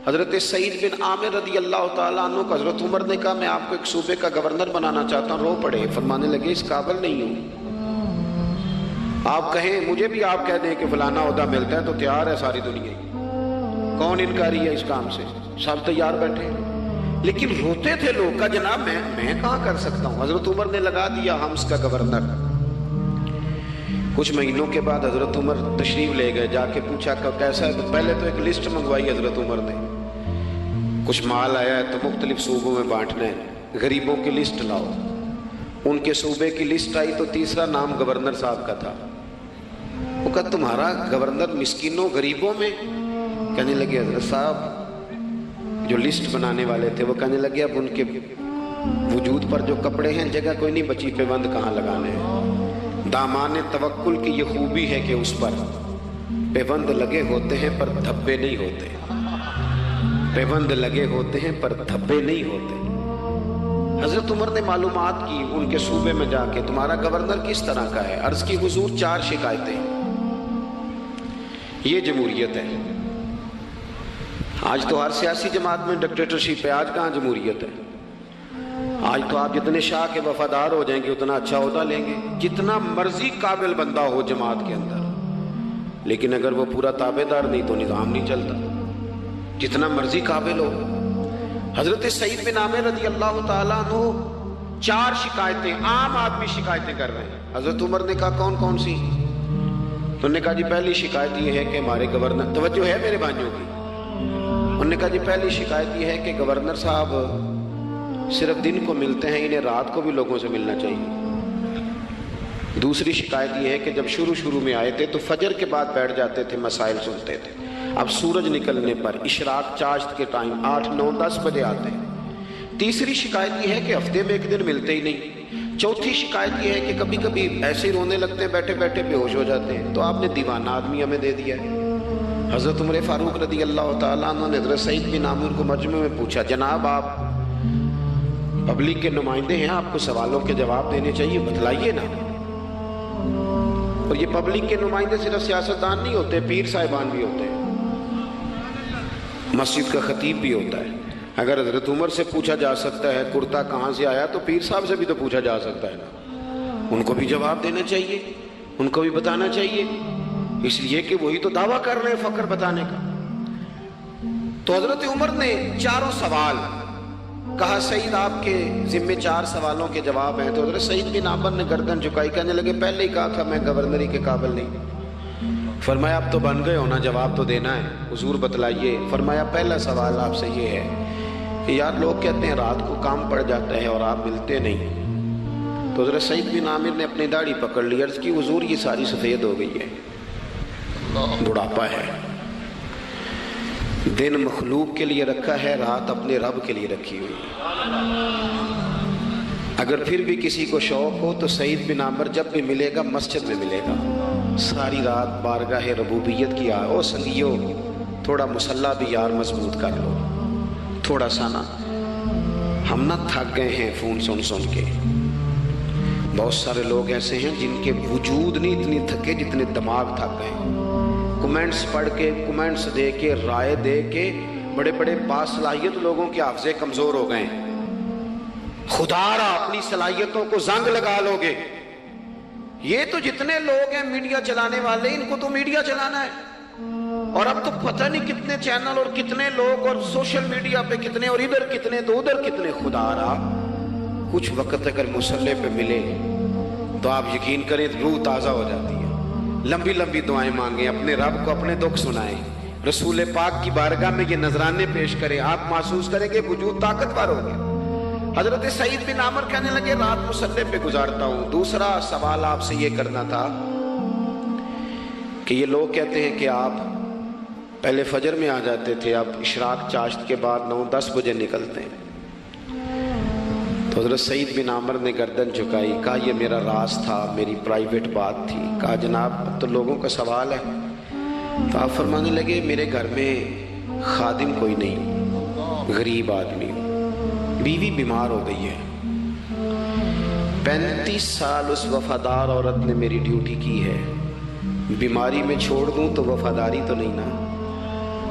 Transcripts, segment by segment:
حضرت سعید بن عامر رضی اللہ تعالیٰ عنہ کو حضرت عمر نے کہا میں آپ کو ایک صوبے کا گورنر بنانا چاہتا ہوں. رو پڑے, فرمانے لگے اس قابل نہیں ہوں. آپ کہیں مجھے بھی آپ کہہ دیں کہ فلانا عہدہ ملتا ہے تو تیار ہے ساری دنیا. کون انکاری ہے اس کام سے؟ سب تیار بیٹھے. لیکن روتے تھے لوگ کا جناب میں کہاں کر سکتا ہوں. حضرت عمر نے لگا دیا حمص کا گورنر. کچھ مہینوں کے بعد حضرت عمر تشریف لے گئے. جا کے پوچھا کہ کیسا ہے؟ تو پہلے تو ایک لسٹ منگوائی حضرت عمر نے. کچھ مال آیا ہے تو مختلف صوبوں میں بانٹنا ہے, غریبوں کی لسٹ لاؤ. ان کے صوبے کی لسٹ آئی تو تیسرا نام گورنر صاحب کا تھا. وہ کہا تمہارا گورنر مسکینوں غریبوں میں؟ کہنے لگے حضرت صاحب جو لسٹ بنانے والے تھے وہ کہنے لگے اب ان کے وجود پر جو کپڑے ہیں جگہ کوئی نہیں بچی, پیوند کہاں لگانے ہیں. دامان توکل کی یہ خوبی ہے کہ اس پر پیوند لگے ہوتے ہیں پر دھبے نہیں ہوتے. پیوند لگے ہوتے ہیں پر دھبے نہیں ہوتے. حضرت عمر نے معلومات کی ان کے صوبے میں جا کے تمہارا گورنر کس طرح کا ہے. عرض کی حضور 4 شکایتیں. یہ جمہوریت ہے. آج تو ہر سیاسی جماعت میں ڈکٹیٹرشپ ہے. آج کہاں جمہوریت ہے؟ آج تو آپ جتنے شاہ کے وفادار ہو جائیں گے اتنا اچھا عہدہ لیں گے. جتنا مرضی قابل بندہ ہو جماعت کے اندر, لیکن اگر وہ پورا تابع دار نہیں تو نظام نہیں چلتا. جتنا مرضی قابل ہو. حضرت سعید بن عامر رضی اللہ تعالیٰ عنہ 4 شکایتیں, عام آدمی شکایتیں کر رہے ہیں. حضرت عمر نے کہا کون کون سی؟ تو انہوں نے کہا جی پہلی شکایت یہ ہے کہ ہمارے گورنر, توجہ ہے میرے بھائیوں کی, انہوں نے کہا جی پہلی شکایت یہ ہے کہ گورنر صاحب صرف دن کو ملتے ہیں, انہیں رات کو بھی لوگوں سے ملنا چاہیے. دوسری شکایت یہ ہے کہ جب شروع میں آئے تھے تو فجر کے بعد بیٹھ جاتے تھے, مسائل سنتے تھے. اب سورج نکلنے پر اشراق چاشت کے ٹائم 8, 9, 10 بجے آتے ہیں. تیسری شکایت یہ ہے کہ ہفتے میں ایک دن ملتے ہی نہیں. چوتھی شکایت یہ ہے کہ کبھی کبھی ایسے ہی رونے لگتے ہیں, بیٹھے بیٹھے بے ہوش ہو جاتے ہیں. تو آپ نے دیوانہ آدمی ہمیں دے دیا ہے. حضرت عمر فاروق رضی اللہ تعالیٰ عنہ نے حضرت سعید بن عامر کو مجمع میں پوچھا جناب آپ پبلک کے نمائندے ہیں, آپ کو سوالوں کے جواب دینے چاہیے, بتلائیے نا. اور یہ پبلک کے نمائندے صرف سیاستدان نہیں ہوتے, پیر صاحبان بھی ہوتے ہیں, مسجد کا خطیب بھی ہوتا ہے. اگر حضرت عمر سے پوچھا جا سکتا ہے کرتا کہاں سے آیا تو پیر صاحب سے بھی تو پوچھا جا سکتا ہے نا. ان کو بھی جواب دینا چاہیے, ان کو بھی بتانا چاہیے, اس لیے کہ وہی تو دعویٰ کر رہے ہیں فقر بتانے کا. تو حضرت عمر نے 4 سوال کہا سعید آپ کے ذمے 4 سوالوں کے جواب ہیں. تو حضرت سعید بن عامر نے گردن جھکائی, کہنے لگے پہلے ہی کہا تھا میں گورنری کے قابل نہیں. فرمایا اب تو بن گئے ہونا, جواب تو دینا ہے, حضور بتلائیے. فرمایا پہلا سوال آپ سے یہ ہے کہ یار لوگ کہتے ہیں رات کو کام پڑ جاتا ہے اور آپ ملتے نہیں. تو حضرت سعید بن عامر نے اپنی داڑھی پکڑ لی, عرض کی حضور یہ ساری سفید ہو گئی ہے, بڑھاپا ہے. دن مخلوق کے لیے رکھا ہے, رات اپنے رب کے لیے رکھی ہوئی. اگر پھر بھی کسی کو شوق ہو تو سعید بن عامر جب بھی ملے گا مسجد میں ملے گا. ساری رات بارگاہ ربوبیت کی او سنگیو تھوڑا مسلح بھی یار مضبوط کر لو, تھوڑا سا نا. ہم نہ تھک گئے ہیں فون سن کے. بہت سارے لوگ ایسے ہیں جن کے وجود نہیں اتنی تھکے جتنے دماغ تھک گئے. کمنٹس پڑھ کے, کمنٹس دے کے, رائے دے کے بڑے بڑے باصلاحیت لوگوں کے حافظے کمزور ہو گئے ہیں. خدا را اپنی صلاحیتوں کو زنگ لگا لو گے. یہ تو جتنے لوگ ہیں میڈیا چلانے والے, ان کو تو میڈیا چلانا ہے. اور اب تو پتہ نہیں کتنے چینل اور کتنے لوگ اور سوشل میڈیا پہ کتنے, اور ادھر کتنے تو ادھر کتنے. خدا را کچھ وقت اگر مصلے پہ ملے تو آپ یقین کریں روح تازہ ہو جاتی ہے. لمبی لمبی دعائیں مانگیں, اپنے رب کو اپنے دکھ سنائیں, رسول پاک کی بارگاہ میں یہ نذرانے پیش کریں, آپ محسوس کریں کہ وجود طاقتور ہو گیا. حضرت سعید بن عامر کہنے لگے رات مصلے پہ گزارتا ہوں. دوسرا سوال آپ سے یہ کرنا تھا کہ یہ لوگ کہتے ہیں کہ آپ پہلے فجر میں آ جاتے تھے, اب اشراق چاشت کے بعد 9-10 بجے نکلتے ہیں. تو حضرت سعید بن عامر نے گردن جھکائی, کہا یہ میرا راز تھا, میری پرائیویٹ بات تھی. کہا جناب اب تو لوگوں کا سوال ہے. تو آپ فرمانے لگے میرے گھر میں خادم کوئی نہیں, غریب آدمی, بیوی بیمار ہو گئی ہے. 35 سال اس وفادار عورت نے میری ڈیوٹی کی ہے, بیماری میں چھوڑ دوں تو وفاداری تو نہیں نا.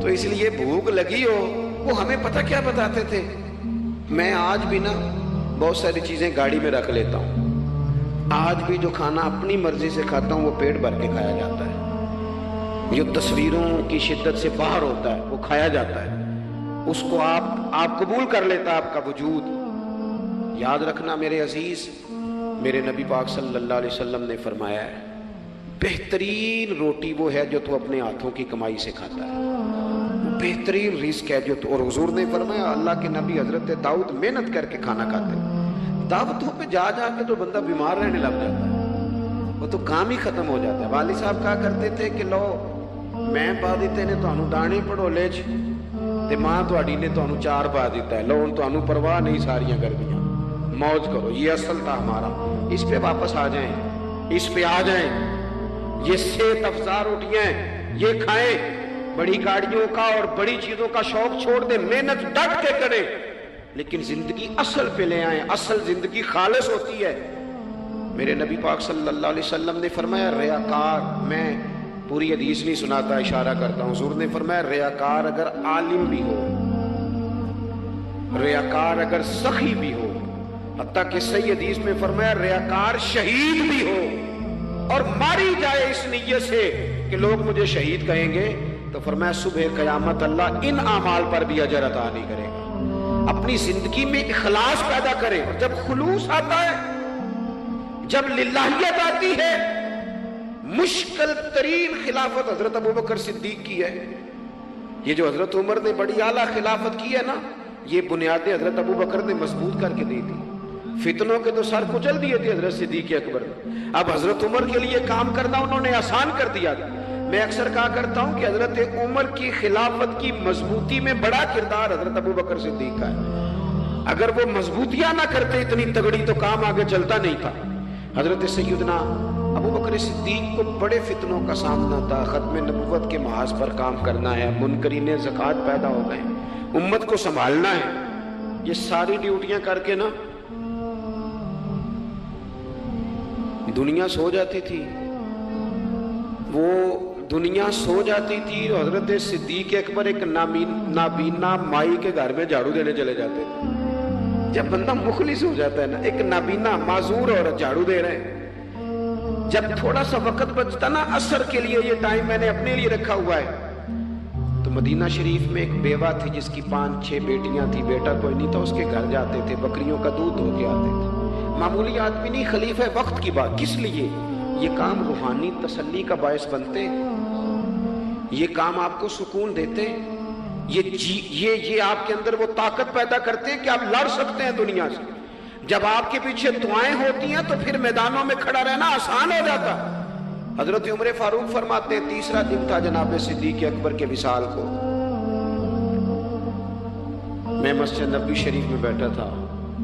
تو اس لیے بھوک لگی ہو، وہ ہمیں پتہ کیا بتاتے تھے، میں آج بھی نا بہت ساری چیزیں گاڑی میں رکھ لیتا ہوں، آج بھی جو کھانا اپنی مرضی سے کھاتا ہوں وہ پیٹ بھر کے کھایا جاتا ہے، جو تصویروں کی شدت سے باہر ہوتا ہے وہ کھایا جاتا ہے، اس کو آپ قبول کر لیتا آپ کا وجود۔ یاد رکھنا میرے عزیز، میرے نبی پاک صلی اللہ علیہ وسلم نے فرمایا ہے بہترین روٹی وہ ہے جو تو اپنے ہاتھوں کی کمائی سے کھاتا ہے، وہ بہترین رزق ہے جو تو، اور حضور نے فرمایا اللہ کے نبی حضرت داؤد محنت کر کے کھانا کھاتے ہیں، دعوتوں پہ جا کے تو بندہ بیمار رہنے لگ جاتا ہے، وہ تو کام ہی ختم ہو جاتا ہے۔ والد صاحب کہا کرتے تھے کہ لو میں پا دیتے نے تانوں دانے پڑھولے چ تے ماں تہاڈی نے تانوں چار پا دیتا ہے، لو ہن تانوں پرواہ نہیں ساریاں گرمیاں، موج کرو۔ یہ اصل تھا ہمارا، اس پہ واپس آ جائیں، اس پہ آ جائیں، یہ صحت افزا روٹیاں یہ کھائیں، بڑی گاڑیوں کا اور بڑی چیزوں کا شوق چھوڑ دیں، محنت ڈٹ کے کریں، لیکن زندگی اصل پہ لے آئیں، اصل زندگی خالص ہوتی ہے۔ میرے نبی پاک صلی اللہ علیہ وسلم نے فرمایا ریاکار، میں پوری حدیث نہیں سناتا، اشارہ کرتا ہوں، حضور نے فرمایا ریاکار اگر عالم بھی ہو، ریاکار اگر سخی بھی ہو، حتیٰ کہ صحیح حدیث میں فرمایا ریاکار شہید بھی ہو اور ماری جائے اس نیت سے کہ لوگ مجھے شہید کہیں گے، تو فرمایا صبح قیامت اللہ ان اعمال پر بھی اجر عطا نہیں کرے گا۔ اپنی زندگی میں اخلاص پیدا کرے، اور جب خلوص آتا ہے، جب للہیت آتی ہے، مشکل ترین خلافت حضرت ابوبکر صدیق کی ہے، یہ جو حضرت عمر نے بڑی اعلیٰ خلافت کی ہے نا، یہ بنیادیں حضرت ابوبکر نے مضبوط کر کے دی تھی، فتنوں کے تو سر کچل دیے تھے حضرت صدیق اکبر نے، اب حضرت عمر کے لیے کام کرنا انہوں نے آسان کر دیا تھا۔ میں اکثر کہا کرتا ہوں کہ حضرت عمر کی خلافت کی مضبوطی میں بڑا کردار حضرت ابوبکر صدیق کا ہے، اگر وہ مضبوطیاں نہ کرتے اتنی تگڑی تو کام آگے چلتا نہیں تھا۔ حضرت سیدنا ابوبکر صدیق کو بڑے فتنوں کا سامنا تھا، ختم نبوت کے محاذ پر کام کرنا ہے، منکرین زکوٰۃ پیدا ہو گئے، امت کو سنبھالنا ہے، یہ ساری ڈیوٹیاں کر کے نا دنیا سو جاتی تھی، وہ دنیا سو جاتی تھی، حضرت صدیق اکبر ایک نابینا مائی کے گھر میں جھاڑو دینے چلے جاتے تھے۔ جب بندہ مخلص ہو جاتا ہے نا، ایک نابینا معذور عورت جھاڑو دے رہے ہیں، جب تھوڑا سا وقت بچتا نا عصر کے لیے، یہ ٹائم میں نے اپنے لیے رکھا ہوا ہے، تو مدینہ شریف میں ایک بیوہ تھی جس کی 5-6 بیٹیاں تھی، بیٹا کوئی نہیں تھا، اس کے گھر جاتے تھے، بکریوں کا دودھ دھو کے آتے تھے، معمولی آدمی نہیں، خلیفہ وقت کی بات، کس لیے یہ کام روحانی تسلی کا باعث بنتے، یہ کام آپ کو سکون دیتے، یہ آپ کے اندر وہ طاقت پیدا کرتے کہ آپ لڑ سکتے ہیں دنیا سے۔ جب آپ کے پیچھے دعائیں ہوتی ہیں تو پھر میدانوں میں کھڑا رہنا آسان ہو جاتا۔ حضرت عمر فاروق فرماتے ہیں تیسرا دن تھا جناب صدیق اکبر کے وصال کو، میں مسجد نبوی شریف میں بیٹھا تھا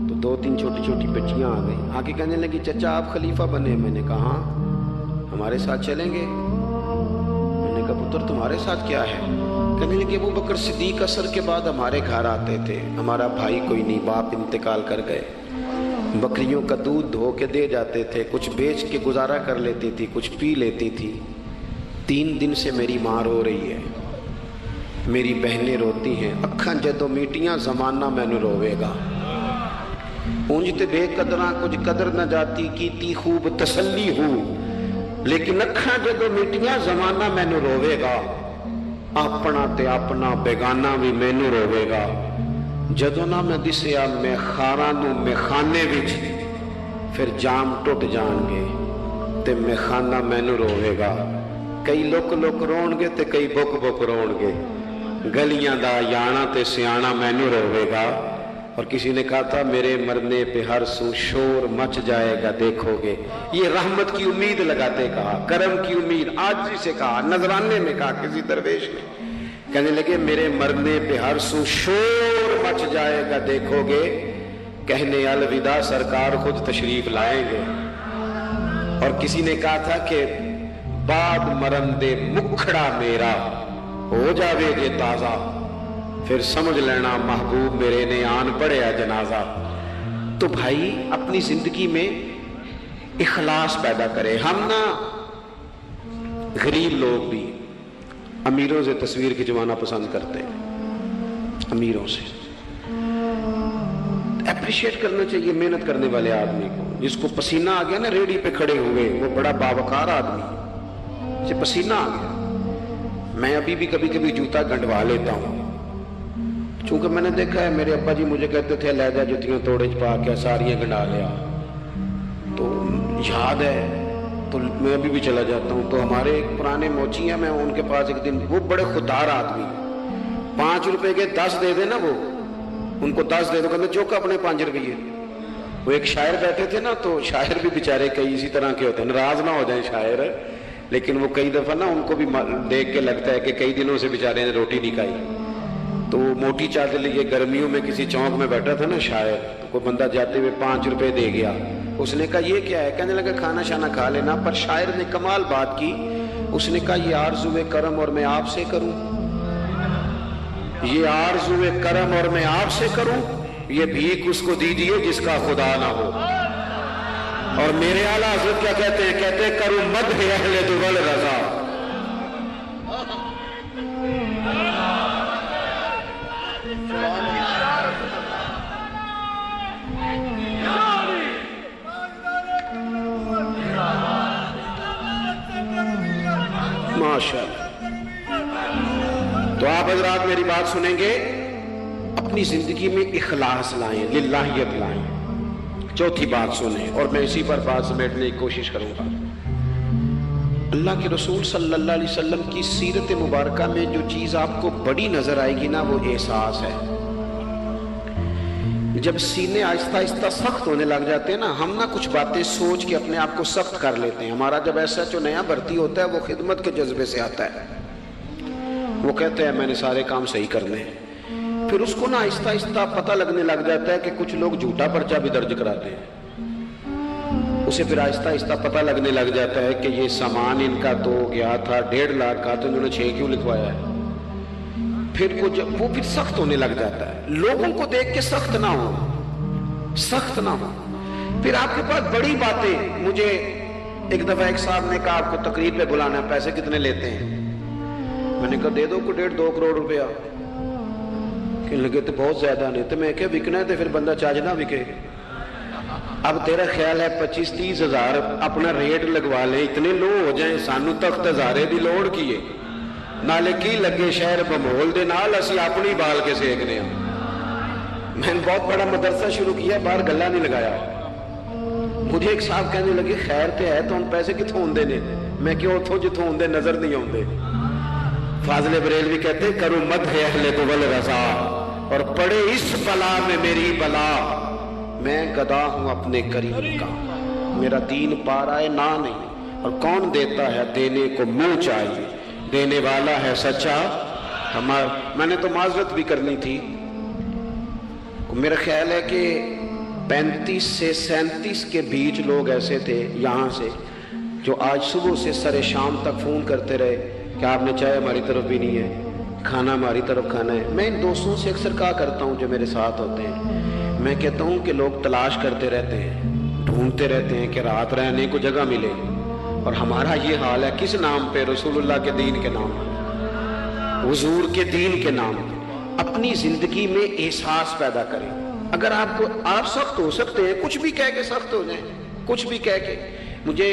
تو 2-3 چھوٹی چھوٹی بچیاں آ گئیں، آ کے کہنے لگی چچا آپ خلیفہ بنے؟ میں نے کہا ہاں، ہمارے ساتھ چلیں گے؟ میں نے کہا پتر تمہارے ساتھ کیا ہے؟ کہنے لگے ابوبکر صدیق عصر کے بعد ہمارے گھر آتے تھے، ہمارا بھائی کوئی نہیں، باپ انتقال کر گئے، بکریوں کا دودھ دھو کے دے جاتے تھے، کچھ بیچ کے گزارا کر لیتی تھی، کچھ پی لیتی تھی، 3 دن سے میری ماں رو رہی ہے، میری بہنیں روتی ہیں، اکھاں جدوں میٹیاں زمانہ مینوں روے گا، اونج تے بے قدراں کچھ قدر نہ جاتی، کیتی خوب تسلی ہو، لیکن اکھاں جدوں میٹیاں زمانہ مینوں روے گا، اپنا تے اپنا بیگانہ بھی مینوں روے گا، جدوں نہ میں دسیا میں خاراں نوں میخانے وچ، پھر جام ٹوٹ جان گے تے میخانہ مینوں روے گا، کئی لک لک رون گے تے کئی بک بک رون گے، گلیاں دا یانا تے سیانا مینوں روے گا۔ اور کسی نے کہا تھا میرے مرنے پہ ہر سو شور مچ جائے گا دیکھو گے، یہ رحمت کی امید لگاتے کہا، کرم کی امید، عاجزی سے کہا، نذرانے میں کہا کسی درویش نے، کہنے لگے میرے مرنے پہ ہر سو شور مچ جائے گا دیکھو گے، کہنے الوداع سرکار خود تشریف لائیں گے۔ اور کسی نے کہا تھا کہ بعد مرندے مکھڑا میرا ہو جاوے جے تازہ، پھر سمجھ لینا محبوب میرے نے آن پڑیا جنازہ۔ تو بھائی اپنی زندگی میں اخلاص پیدا کرے، ہم نا غریب لوگ بھی امیروں سے تصویر کھنچوانا پسند کرتے ہیں، امیروں سے۔ اپریشیٹ کرنا چاہیے محنت کرنے والے آدمی کو، جس کو پسینہ آ گیا نا ریڑھی پہ کھڑے ہوئے، وہ بڑا باوقار آدمی، اسے پسینہ آ گیا۔ میں ابھی بھی کبھی کبھی جوتا گنڈوا لیتا ہوں، چونکہ میں نے دیکھا ہے میرے ابا جی مجھے کہتے تھے علیحدہ جوتیاں توڑے پا کے ساریاں گنڈا لیا، تو یاد ہے تو میں ابھی بھی چلا جاتا ہوں۔ تو ہمارے ایک پرانے موچی ہیں، میں ان کے پاس ایک دن، وہ بڑے خوددار آدمی، 5 روپے کے 10 دے دے نا، وہ ان کو 10 دے دو، کہتے چوکا اپنے 5 روپیے۔ وہ ایک شاعر بیٹھے تھے نا، تو شاعر بھی بیچارے کئی اسی طرح کے ہوتے ہیں، ناراض نہ ہو جائیں شاعر، لیکن وہ کئی دفعہ نا ان کو بھی دیکھ کے لگتا ہے کہ کئی دنوں سے بیچارے نے روٹی نہیں کھائی۔ تو موٹی چادر لیے گرمیوں میں کسی چوک میں بیٹھا تھا نا شاعر، تو کوئی بندہ جاتے ہوئے 5 روپے دے گیا، اس نے کہا یہ کیا ہے؟ کہنے لگا کھانا شانا کھا لینا، پر شاعر نے کمال بات کی، اس نے کہا یہ آرزوئے کرم اور میں آپ سے کروں، یہ آرزوئے کرم اور میں آپ سے کروں، یہ بھیک اس کو دیجیے جس کا خدا نہ ہو۔ اور میرے اعلیٰ حضرت کیا کہتے ہیں؟ کہتے ہیں کروں مدح اہل دول رضا۔ ماشاءاللہ۔ تو آپ حضرات میری بات سنیں گے، اپنی زندگی میں اخلاص لائیں، للہیت لائیں۔ چوتھی بات سنیں، اور میں اسی پر بات سمیٹنے کی کوشش کروں گا۔ اللہ کے رسول صلی اللہ علیہ وسلم کی سیرت مبارکہ میں جو چیز آپ کو بڑی نظر آئے گی نا، وہ احساس ہے۔ جب سینے آہستہ آہستہ سخت ہونے لگ جاتے ہیں نا، ہم نا کچھ باتیں سوچ کے اپنے آپ کو سخت کر لیتے ہیں۔ ہمارا جب ایسا جو نیا بھرتی ہوتا ہے، وہ خدمت کے جذبے سے آتا ہے، وہ کہتے ہیں میں نے سارے کام صحیح کرنے ہیں۔ پھر اس کو نا آہستہ آہستہ پتہ لگنے لگ جاتا ہے کہ کچھ لوگ جھوٹا پرچہ بھی درج کراتے ہیں، اسے پھر آہستہ آہستہ پتہ لگنے لگ جاتا ہے کہ یہ سامان ان کا تو گیا تھا 1.5 لاکھ کا، تو انہوں نے 6 کیوں لکھوایا ہے۔ پھر وہ پھر سخت ہونے لگ جاتا ہے۔ لوگوں کو دیکھ کے سخت نہ ہو، سخت نہ ہو۔ پھر آپ کے پاس بڑی باتیں، مجھے ایک دفعہ ایک صاحب نے کہا آپ کو تقریر پہ بلانا ہے، پیسے کتنے لیتے ہیں؟ میں نے کہا دے دو کو 1.5-2 کروڑ روپیہ۔ کہنے لگے تو بہت زیادہ نہیں، تو میں کہ وکنا ہے تو پھر بندہ چاج نہ وکے۔ اب تیرا خیال ہے 25-30 ہزار اپنا ریٹ لگوا لیں، اتنے لو ہو جائیں، سانو تخت ہزارے دی لوڑ کیے، نالے کی لگے شہر بمول دے نال اسی اپنی بال کے سیکنے ہیں۔ میں نے بہت بڑا مدرسہ شروع کیا، باہر گلہ نہیں لگایا۔ مجھے ایک صاحب کہنے لگے خیر تے ہے تو ہم پیسے کتوں ہوندے نے؟ میں کیوں اتھوں جتوں ہوندے نظر نہیں ہوندے۔ فاضل بریلوی کہتے کرو مدح اہل دول رضا، اور پڑے اس بلا میں میری بلا، میں گدا ہوں اپنے کریم کا، میرا دین پا رہا ہے نہ نہیں، اور کون دیتا ہے دینے کو منہ چاہیے، دینے والا ہے سچا ہمارا۔ میں نے تو معذرت بھی کرنی تھی، میرا خیال ہے کہ 35 سے 37 کے بیچ لوگ ایسے تھے یہاں سے جو آج صبح سے سر شام تک فون کرتے رہے کہ آپ نے چائے ہماری طرف بھی نہیں ہے، کھانا ہماری طرف کھانا ہے۔ میں ان دوستوں سے اکثر کہا کرتا ہوں جو میرے ساتھ ہوتے ہیں، میں کہتا ہوں کہ لوگ تلاش کرتے رہتے ہیں، ڈھونڈتے رہتے ہیں کہ رات رہنے کو جگہ ملے، اور ہمارا یہ حال ہے۔ کس نام پہ؟ رسول اللہ کے دین کے نام پہ، حضور کے دین کے نام پہ۔ اپنی زندگی میں احساس پیدا کریں۔ اگر آپ سخت ہو سکتے ہیں، کچھ بھی کہہ کے سخت ہو جائیں، کچھ بھی کہہ کے۔ مجھے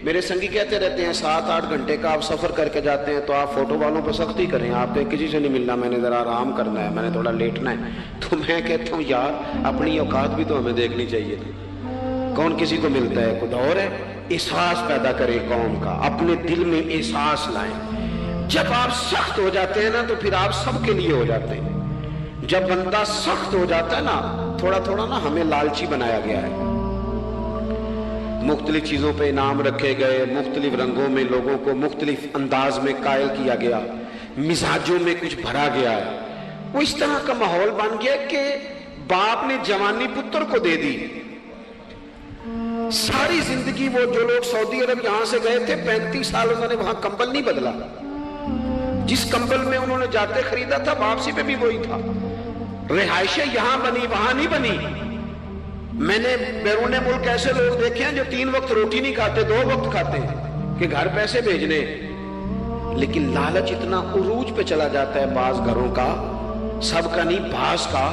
میرے سنگی کہتے رہتے ہیں 7-8 گھنٹے کا آپ سفر کر کے جاتے ہیں تو آپ فوٹو والوں پہ سختی کریں، آپ کے کسی سے نہیں ملنا، میں نے ذرا آرام کرنا ہے، میں نے تھوڑا لیٹنا ہے۔ تو میں کہتا ہوں یار اپنی اوقات بھی تو ہمیں دیکھنی چاہیے تھی۔ کون کسی کو ملتا ہے؟ خود اور ہے۔ احساس پیدا کریں قوم کا، اپنے دل میں احساس لائیں۔ جب آپ سخت ہو جاتے ہیں نا تو پھر آپ سب کے لیے ہو جاتے ہیں۔ جب بندہ سخت ہو جاتا ہے نا، تھوڑا تھوڑا نا ہمیں لالچی بنایا گیا ہے، مختلف چیزوں پہ انعام رکھے گئے، مختلف رنگوں میں لوگوں کو مختلف انداز میں قائل کیا گیا، مزاجوں میں کچھ بھرا گیا ہے۔ وہ اس طرح کا ماحول بن گیا کہ باپ نے جوانی پتر کو دے دی۔ ساری زندگی وہ جو لوگ سعودی عرب یہاں سے گئے تھے 35 سال انہوں نے وہاں کمبل نہیں بدلا، جس کمبل میں انہوں نے جاتے خریدا تھا واپسی پہ بھی وہی تھا۔ رہائشیں یہاں بنی وہاں نہیں بنی۔ میں نے بیرون ملک ایسے لوگ دیکھے ہیں جو 3 وقت روٹی نہیں کھاتے، 2 وقت کھاتے ہیں کہ گھر پیسے بھیجنے، لیکن لالچ اتنا عروج پہ چلا جاتا ہے بعض گھروں کا، سب کا نہیں بعض کا،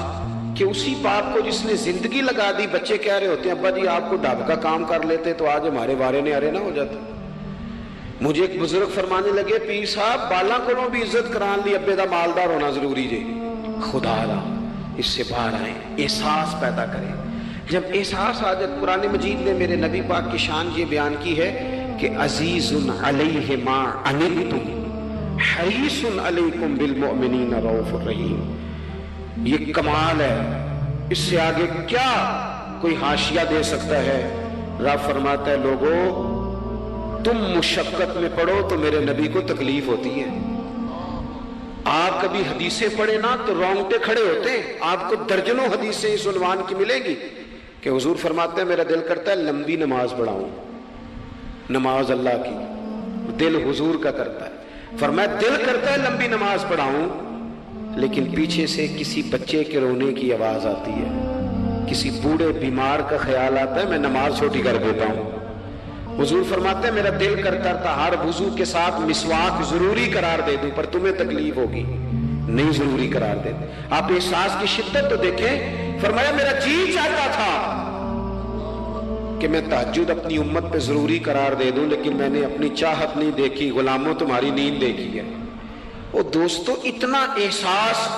کہ اسی باپ کو جس نے زندگی لگا دی، بچے کہہ رہے ہوتے ہیں ابا جی آپ کو ڈب کا کام کر لیتے تو آج ہمارے بارے نے ارے نہ ہو جاتا۔ مجھے ایک بزرگ فرمانے لگے پیر صاحب بالاں کو بھی عزت کران لی ابے دا مالدار ہونا ضروری جے۔ خدا را اس سے باہر آئیں، احساس پیدا کریں۔ جب احساس آ جائے، قرآن مجید نے میرے نبی پاک کی شان یہ بیان کی ہے کہ عزیز علیہ ما عنتم حریص علیکم بالمؤمنین رؤوف الرحیم۔ یہ کمال ہے، اس سے آگے کیا کوئی حاشیہ دے سکتا ہے؟ رب فرماتا ہے لوگوں تم مشقت میں پڑھو تو میرے نبی کو تکلیف ہوتی ہے۔ آپ کبھی حدیثیں پڑھیں نا تو رونگٹے کھڑے ہوتے ہیں۔ آپ کو درجنوں حدیثیں اس عنوان کی ملیں گی کہ حضور فرماتے ہیں میرا دل کرتا ہے لمبی نماز پڑھاؤں، نماز اللہ کی، دل حضور کا کرتا ہے۔ فرمایا دل کرتا ہے لمبی نماز پڑھاؤں، لیکن پیچھے سے کسی بچے کے رونے کی آواز آتی ہے، کسی بوڑھے بیمار کا خیال آتا ہے، میں نماز چھوٹی کر دیتا ہوں۔ حضور فرماتے ہیں میرا دل کرتا تھا ہر وضو کے ساتھ مسواک ضروری قرار دے دوں، پر تمہیں تکلیف ہوگی، نہیں ضروری قرار دیتے۔ آپ احساس کی شدت تو دیکھیں۔ فرمایا میرا جی چاہتا تھا کہ میں تہجد اپنی امت پہ ضروری قرار دے دوں، لیکن میں نے اپنی چاہت نہیں دیکھی، غلاموں تمہاری نیند دیکھی ہے۔ وہ دوستو اتنا احساس،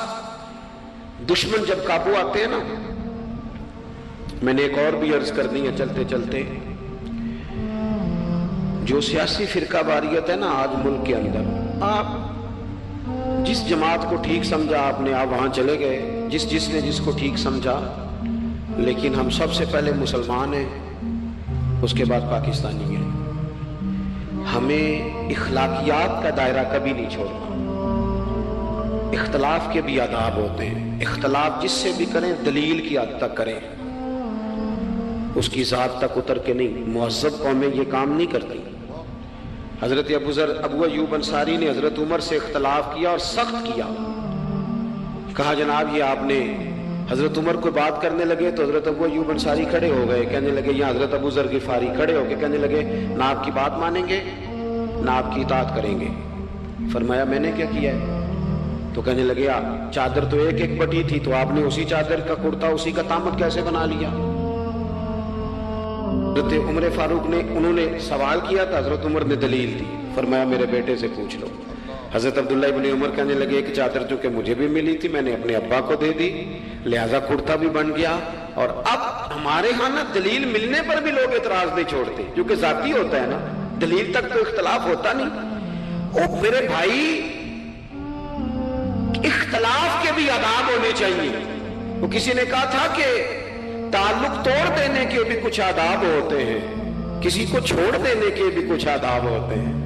دشمن جب قابو آتے ہیں نا، میں نے ایک اور بھی عرض کر دی ہے چلتے چلتے، جو سیاسی فرقہ واریت ہے نا آج ملک کے اندر، آپ جس جماعت کو ٹھیک سمجھا آپ نے، آپ وہاں چلے گئے، جس نے جس کو ٹھیک سمجھا، لیکن ہم سب سے پہلے مسلمان ہیں، اس کے بعد پاکستانی ہیں۔ ہمیں اخلاقیات کا دائرہ کبھی نہیں چھوڑنا۔ اختلاف کے بھی آداب ہوتے ہیں، اختلاف جس سے بھی کریں دلیل کی حد تک کریں، اس کی ذات تک اتر کے نہیں۔ مہذب قومیں یہ کام نہیں کرتی۔ حضرت ابو ایوب انصاری نے حضرت عمر سے اختلاف کیا اور سخت کیا، کہا جناب یہ آپ نے، حضرت عمر کو بات کرنے لگے تو حضرت ابو ایوب انصاری کھڑے ہو گئے، کہنے لگے یا حضرت ابو ذر غفاری کھڑے ہو کے کہنے لگے نہ آپ کی بات مانیں گے نہ آپ کی اطاعت کریں گے۔ فرمایا میں نے کیا کیا ہے؟ تو کہنے لگے چادر تو ایک ایک بٹی تھی، تو آپ نے اسی چادر کا کرتا اسی کا تامت کیسے بنا لیا؟ حضرت عمر فاروق نے، انہوں نے سوال کیا تھا، حضرت عمر نے دلیل دی، فرمایا میرے بیٹے سے پوچھ لو۔ حضرت عبداللہ ابن عمر کہنے لگے ایک چادر چونکہ مجھے بھی ملی تھی میں نے اپنے ابا کو دے دی، لہذا کرتا بھی بن گیا۔ اور اب ہمارے ہاں نا دلیل ملنے پر بھی لوگ اعتراض نہیں چھوڑتے، کیونکہ ذاتی ہوتا ہے نا، دلیل تک تو اختلاف ہوتا نہیں۔ او میرے بھائی اختلاف کے بھی آداب ہونے چاہیے۔ وہ کسی نے کہا تھا کہ تعلق توڑ دینے کے بھی کچھ آداب ہوتے ہیں، کسی کو چھوڑ دینے کے بھی کچھ آداب ہوتے ہیں۔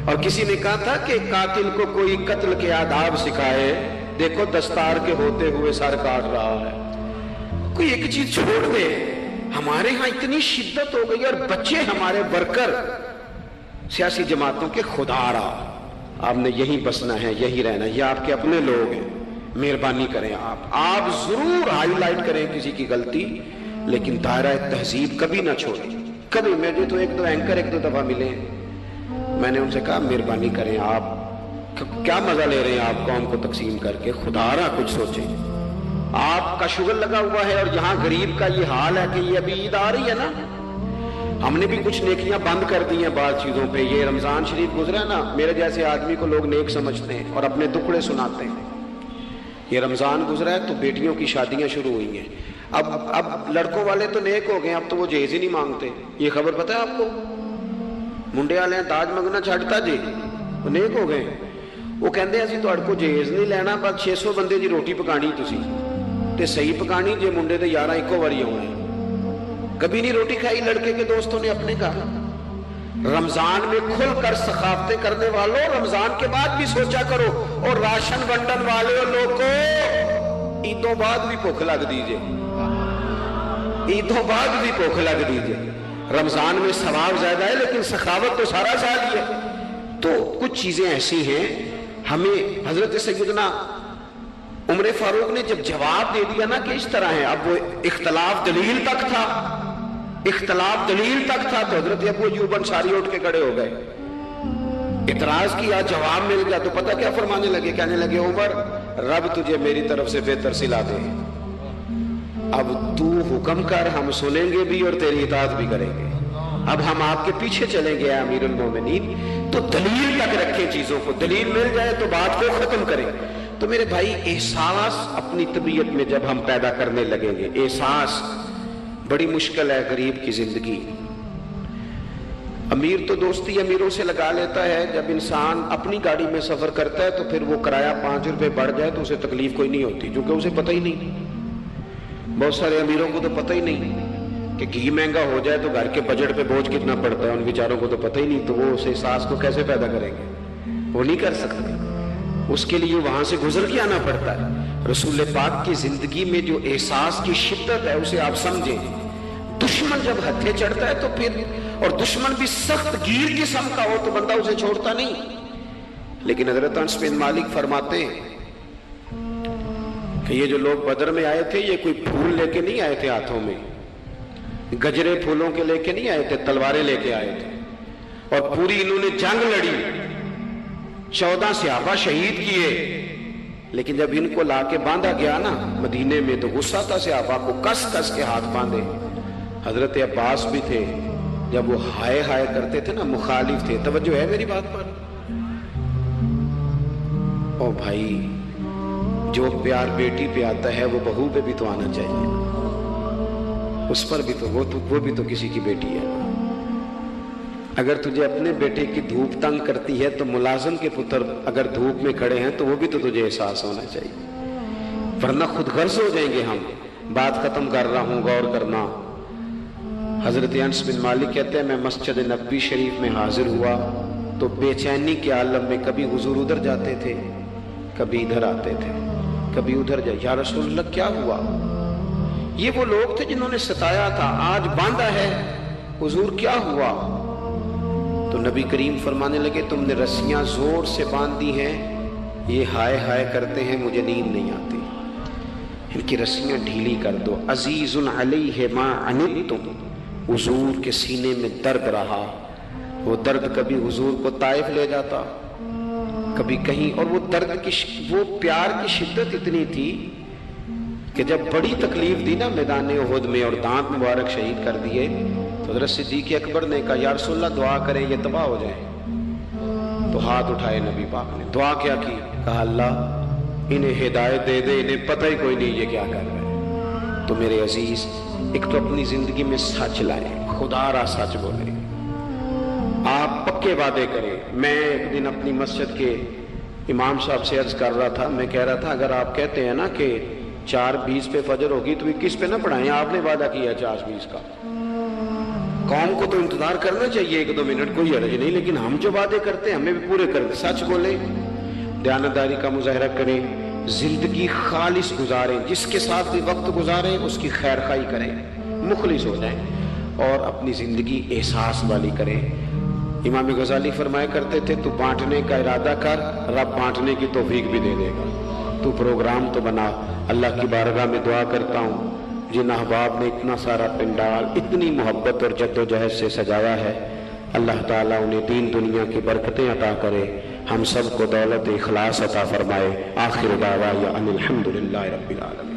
اور کسی نے کہا تھا کہ قاتل کو کوئی قتل کے آداب سکھائے، دیکھو دستار کے ہوتے ہوئے سر کاٹ رہا ہے۔ کوئی ایک چیز چھوڑ دے۔ ہمارے ہاں اتنی شدت ہو گئی، اور بچے ہمارے ورکر سیاسی جماعتوں کے، خدا را آپ نے یہی بسنا ہے، یہی رہنا ہے، یہ آپ کے اپنے لوگ ہیں، مہربانی کریں آپ ضرور ہائی لائٹ کریں کسی کی غلطی، لیکن دائرہ تہذیب کبھی نہ چھوڑیں۔ کبھی مجھے تو ایک دو اینکر ایک دو دفعہ ملے، میں نے ان سے کہا مہربانی کریں، آپ کیا مزہ لے رہے ہیں آپ قوم کو تقسیم کر کے، خدا را کچھ سوچیں۔ آپ کا شغل لگا ہوا ہے، اور یہاں غریب کا یہ حال ہے کہ یہ ابھی عید آ رہی ہے نا، ہم نے بھی کچھ نیکیاں بند کر دی ہیں بعض چیزوں پہ۔ یہ رمضان شریف گزرا ہے نا، میرے جیسے آدمی کو لوگ نیک سمجھتے ہیں اور اپنے دکھڑے سناتے ہیں۔ یہ رمضان گزرا ہے تو بیٹیوں کی شادیاں شروع ہوئی ہیں، اب لڑکوں والے تو نیک ہو گئے، اب تو وہ جہیز ہی نہیں مانگتے۔ یہ خبر پتہ ہے آپ کو؟ منڈے والے داج منگنا چھڈتا جی، وہ نیک ہو گئے۔ وہ کہندے اسی تہاڈے کو جہیز نہیں لینا، بس 600 بندے دی روٹی پکانی تسی تے صحیح پکانی جے منڈے تے 11 ایکو واری آنے۔ کبھی نہیں روٹی کھائی لڑکے کے دوستوں نے اپنے گھر۔ رمضان میں کھل کر سخاوتیں کرنے والوں، رمضان کے بعد بھی سوچا کرو، اور راشن ونڈن والے لوگوں عیدوں بعد بھی بھوک لگ دیجئے، عیدوں بعد بھی بھوک لگ دیجئے۔ رمضان میں ثواب زیادہ ہے لیکن سخاوت تو سارا سال ہی ہے۔ تو کچھ چیزیں ایسی ہیں ہمیں، حضرت سیدنا عمر فاروق نے جب جواب دے دیا نا کہ اس طرح ہے، اب وہ اختلاف دلیل تک تھا، اختلاف دلیل تک تھا، تو حضرت ابو ایوب انصاری اٹھ کے کھڑے ہو گئے، اعتراض کیا، جواب مل گیا تو پتہ کیا فرمانے لگے، کہنے لگے عمر رب تجھے میری طرف سے بہتر سلا دے، اب تو حکم کر، ہم سنیں گے بھی اور تیری اطاعت بھی کریں گے، اب ہم آپ کے پیچھے چلیں گے امیر المومنین۔ تو دلیل تک رکھیں چیزوں کو، دلیل مل جائے تو بات کو ختم کریں۔ تو میرے بھائی احساس اپنی طبیعت میں جب ہم پیدا کرنے لگیں گے، احساس بڑی مشکل ہے غریب کی زندگی۔ امیر تو دوستی امیروں سے لگا لیتا ہے، جب انسان اپنی گاڑی میں سفر کرتا ہے تو پھر وہ کرایہ 5 روپے بڑھ جائے تو اسے تکلیف کوئی نہیں ہوتی، کیونکہ اسے پتہ ہی نہیں۔ بہت سارے امیروں کو تو پتہ ہی نہیں کہ گھی مہنگا ہو جائے تو گھر کے بجٹ پہ بوجھ کتنا پڑتا ہے، ان بیچاروں کو تو پتہ ہی نہیں، تو وہ اس احساس کو کیسے پیدا کریں گے؟ وہ نہیں کر سکتے، اس کے لیے وہاں سے گزر کے آنا پڑتا ہے۔ رسول پاک کی زندگی میں جو احساس کی شدت ہے اسے آپ سمجھیں۔ دشمن جب ہتھے چڑھتا ہے تو پھر، اور دشمن بھی سخت گیر قسم کا ہو تو بندہ اسے چھوڑتا نہیں۔ لیکن حضرت انس بن مالک فرماتے ہیں کہ یہ جو لوگ بدر میں آئے تھے یہ کوئی پھول لے کے نہیں آئے تھے ہاتھوں میں، گجرے پھولوں کے لے کے نہیں آئے تھے، تلواریں لے کے آئے تھے، اور پوری انہوں نے جنگ لڑی، 14 صحابہ شہید کیے۔ لیکن جب ان کو لا کے باندھا گیا نا مدینے میں تو غصہ تھا صحابہ کو، کس کس کے ہاتھ باندھے۔ حضرت عباس بھی تھے، جب وہ ہائے ہائے کرتے تھے نا مخالف تھے۔ توجہ ہے میری بات پر؟ او بھائی، جو پیار بیٹی پہ آتا ہے وہ بہو پہ بھی تو آنا چاہیے، اس پر بھی تو وہ بھی تو کسی کی بیٹی ہے۔ اگر تجھے اپنے بیٹے کی دھوپ تنگ کرتی ہے تو ملازم کے پتر اگر دھوپ میں کھڑے ہیں تو وہ بھی تو تجھے احساس ہونا چاہیے، ورنہ خود غرض ہو جائیں گے ہم۔ بات ختم کر رہا ہوں، غور کرنا۔ حضرت انس بن مالک کہتے ہیں میں مسجد نبوی شریف میں حاضر ہوا تو بے چینی کے عالم میں کبھی حضور ادھر جاتے تھے، کبھی ادھر آتے تھے، کبھی ادھر جائے، یا رسول اللہ کیا ہوا؟ یہ وہ لوگ تھے جنہوں نے ستایا تھا، آج باندھا ہے، حضور کیا ہوا؟ تو نبی کریم فرمانے لگے تم نے رسیاں زور سے باندھ دی ہیں، یہ ہائے ہائے کرتے ہیں، مجھے نیند نہیں آتی، ان کی رسیاں ڈھیلی کر دو۔ عزیز علیہ ما عنتم، حضور کے سینے میں درد رہا، وہ درد کبھی حضور کو طائف لے جاتا، کبھی کہیں، اور وہ درد کی وہ پیار کی شدت اتنی تھی کہ جب بڑی تکلیف دی نا میدان احد میں اور دانت مبارک شہید کر دیے تو حضرت صدیق اکبر نے کہا یا رسول اللہ دعا کریں یہ تباہ ہو جائیں۔ تو ہاتھ اٹھائے نبی پاک نے، دعا کیا کی؟ کہا اللہ انہیں ہدایت دے دے، انہیں پتہ ہی کوئی نہیں یہ کیا کر رہے ہیں۔ تو میرے عزیز، ایک تو اپنی زندگی میں سچ لائیں، خدا را سچ بولیں، آپ پکے وعدے کریں۔ میں ایک دن اپنی مسجد کے امام صاحب سے عرض کر رہا تھا، میں کہہ رہا تھا اگر آپ کہتے ہیں نا کہ 4:20 پہ فجر ہوگی تو 21 پہ نہ پڑھائیں، آپ نے وعدہ کیا 4:20 کا، قوم کو تو انتظار کرنا چاہیے 1-2 منٹ، کوئی حرج نہیں، لیکن ہم جو وعدے کرتے ہیں ہمیں بھی پورے کر دیں، سچ بولیں، دیانتداری کا مظاہرہ کریں، زندگی خالص گزاریں، جس کے ساتھ بھی وقت گزاریں اس کی خیر خواہی کریں، مخلص ہو جائیں، اور اپنی زندگی احساس والی کریں۔ امام غزالی فرمایا کرتے تھے تو بانٹنے کا ارادہ کر، رب بانٹنے کی توفیق بھی دے دے گا، تو پروگرام تو بنا۔ اللہ کی بارگاہ میں دعا کرتا ہوں جن احباب نے اتنا سارا پنڈال اتنی محبت اور جد و جہد سے سجایا ہے، اللہ تعالیٰ انہیں دین دنیا کی برکتیں عطا کرے، ہم سب کو دولت اخلاص عطا فرمائے۔ آخر دعوانا ان الحمد للہ رب العالمین۔